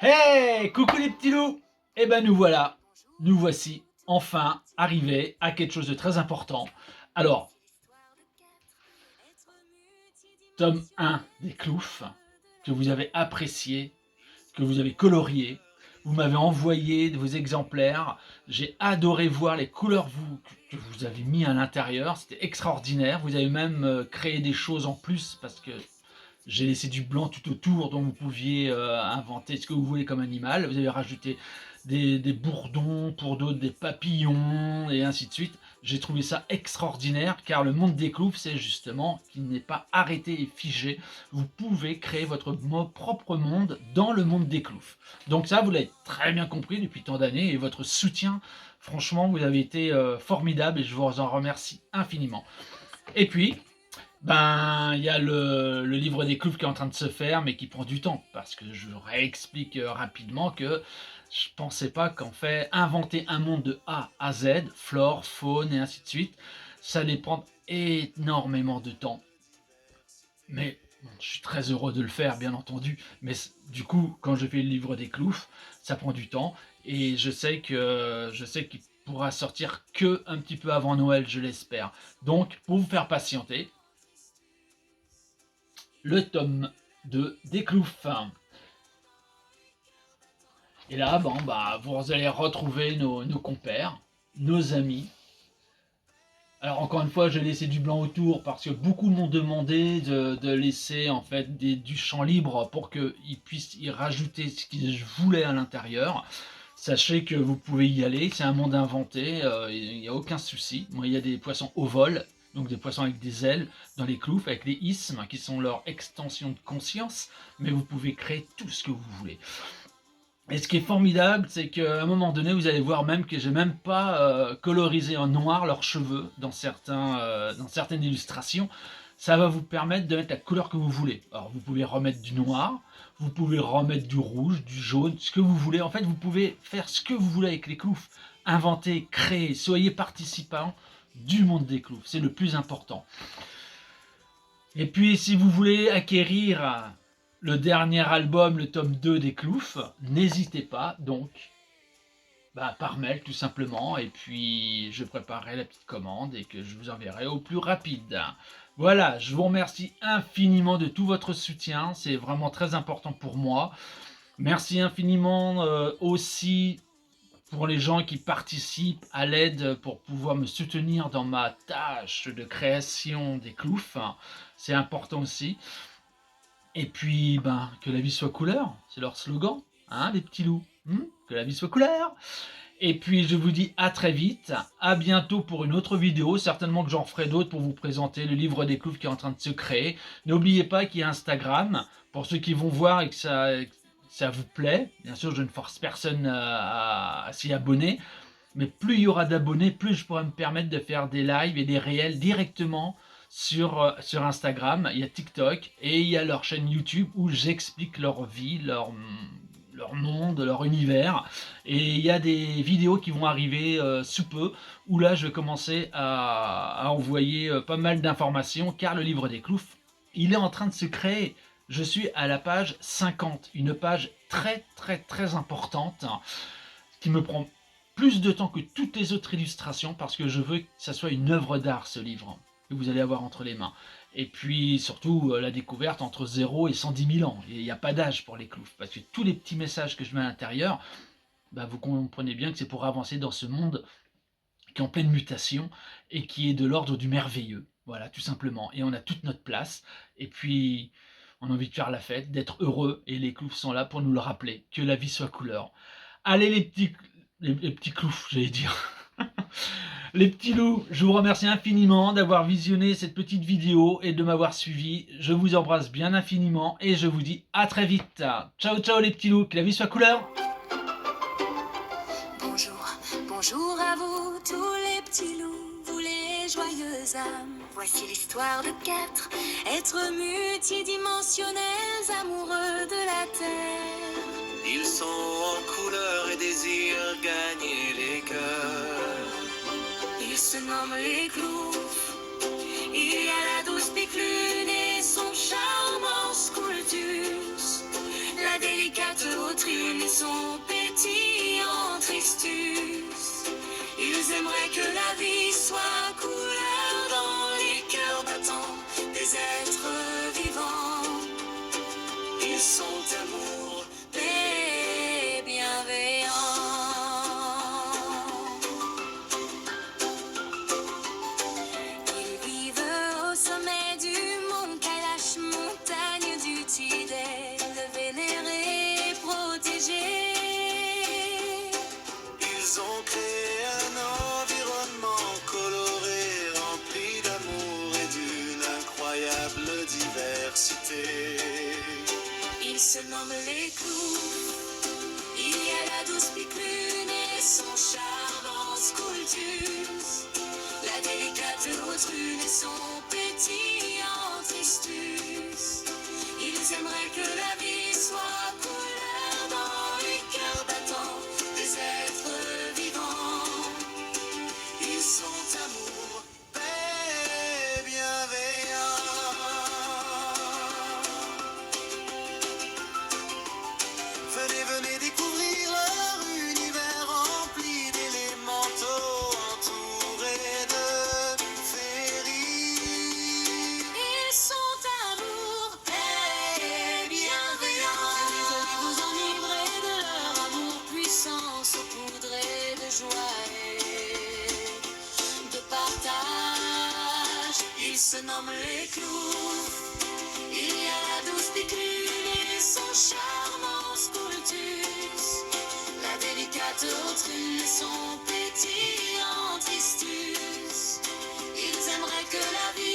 Hey, coucou les petits loups! Eh ben nous voici enfin arrivés à quelque chose de très important. Alors, tome 1 des Cloufs, que vous avez apprécié, que vous avez colorié. Vous m'avez envoyé vos exemplaires. J'ai adoré voir les couleurs que vous avez mis à l'intérieur. C'était extraordinaire. Vous avez même créé des choses en plus parce que j'ai laissé du blanc tout autour, donc vous pouviez inventer ce que vous voulez comme animal. Vous avez rajouté des bourdons, pour d'autres des papillons, et ainsi de suite. J'ai trouvé ça extraordinaire, car le monde des cloufs, c'est justement qu'il n'est pas arrêté et figé. Vous pouvez créer votre propre monde dans le monde des cloufs. Donc ça, vous l'avez très bien compris depuis tant d'années, et votre soutien, franchement, vous avez été formidable, et je vous en remercie infiniment. Et puis, il y a le livre des cloufs qui est en train de se faire, mais qui prend du temps, parce que je réexplique rapidement que je pensais pas qu'en fait, inventer un monde de A à Z, flore, faune et ainsi de suite, ça allait prendre énormément de temps. Mais bon, je suis très heureux de le faire, bien entendu, mais du coup, quand je fais le livre des cloufs, ça prend du temps, et je sais qu'il pourra sortir que un petit peu avant Noël, je l'espère. Donc, pour vous faire patienter, le tome 2 des Cloufs. Et là, vous allez retrouver nos compères, nos amis. Alors encore une fois, j'ai laissé du blanc autour parce que beaucoup m'ont demandé de laisser en fait du champ libre pour qu'ils puissent y rajouter ce qu'ils voulaient à l'intérieur. Sachez que vous pouvez y aller, c'est un monde inventé, il n'y a aucun souci. Moi, il y a des poissons au vol, donc des poissons avec des ailes dans les cloufs, avec les isthmes qui sont leur extension de conscience, mais vous pouvez créer tout ce que vous voulez. Et ce qui est formidable, c'est qu'à un moment donné, vous allez voir même que j'ai même pas colorisé en noir leurs cheveux dans certaines illustrations. Ça va vous permettre de mettre la couleur que vous voulez. Alors vous pouvez remettre du noir, vous pouvez remettre du rouge, du jaune, ce que vous voulez. En fait, vous pouvez faire ce que vous voulez avec les cloufs. Inventer, créer, soyez participants du monde des cloufs. C'est le plus important. Et puis, si vous voulez acquérir le dernier album, le tome 2 des Cloufs, n'hésitez pas, donc, par mail tout simplement, et puis je préparerai la petite commande et que je vous enverrai au plus rapide. Voilà, je vous remercie infiniment de tout votre soutien, c'est vraiment très important pour moi. Merci infiniment aussi pour les gens qui participent à l'aide pour pouvoir me soutenir dans ma tâche de création des Cloufs, c'est important aussi. Et puis, que la vie soit couleur, c'est leur slogan, hein, les petits loups, que la vie soit couleur. Et puis, je vous dis à très vite, à bientôt pour une autre vidéo, certainement que j'en ferai d'autres pour vous présenter le livre des cloufs qui est en train de se créer. N'oubliez pas qu'il y a Instagram, pour ceux qui vont voir et que ça vous plaît. Bien sûr, je ne force personne à s'y abonner, mais plus il y aura d'abonnés, plus je pourrai me permettre de faire des lives et des réels directement sur Instagram. Il y a TikTok et il y a leur chaîne YouTube où j'explique leur vie, leur monde, leur univers. Et il y a des vidéos qui vont arriver sous peu où là je vais commencer à envoyer pas mal d'informations car le livre des cloufs, il est en train de se créer. Je suis à la page 50, une page très très très importante qui me prend plus de temps que toutes les autres illustrations parce que je veux que ça soit une œuvre d'art, ce livre que vous allez avoir entre les mains. Et puis surtout la découverte entre 0 et 110 000 ans. Il n'y a pas d'âge pour les cloufs parce que tous les petits messages que je mets à l'intérieur, vous comprenez bien que c'est pour avancer dans ce monde qui est en pleine mutation et qui est de l'ordre du merveilleux. Voilà, tout simplement. Et on a toute notre place. Et puis, on a envie de faire la fête, d'être heureux. Et les cloufs sont là pour nous le rappeler, que la vie soit couleur. Allez les petits cloufs, j'allais dire. Les petits loups, je vous remercie infiniment d'avoir visionné cette petite vidéo et de m'avoir suivi. Je vous embrasse bien infiniment et je vous dis à très vite. Ciao ciao les petits loups, que la vie soit couleur. Bonjour, bonjour à vous tous les petits loups, vous les joyeuses âmes. Voici l'histoire de 4 êtres multidimensionnels amoureux de la terre. Ils sont en couleur et désirent gagner les cœurs. Ils se nomment les cloufs. Il y a la douce Piclune et son charmant Scultus. La délicate délicate Autrune et son pétillant Tristus. Ils aimeraient que la vie soit couleur dans les cœurs battants des êtres vivants. Ils sont amour, paix, bienveillants. Ils vivent au sommet du mont Kailash, montagne du Tibet, vénérés et protégés. Ils ont créé un environnement coloré, rempli d'amour et d'une incroyable diversité. Ils se nomment les clous. Il y a la douce Piclune et son charmant Scultus. La délicate Autrune et son pétillant Tristus. Ils aimeraient que la vie soit couleur dans les cœurs battants des êtres vivants. Ils sont amour, Paix, bienveillants. Venez, venez découvrir leur univers rempli d'élémentaux, entourés de féeries. ils sont amour, paix, bienveillants. Venez vous enivrer de leur amour puissant, saupoudré de joie et de partage. Ils se nomment les clous. Il y a la douce Piclune et son charmant Scultus. La délicate Autrune et son pétillant Tristus. Ils aimeraient que la vie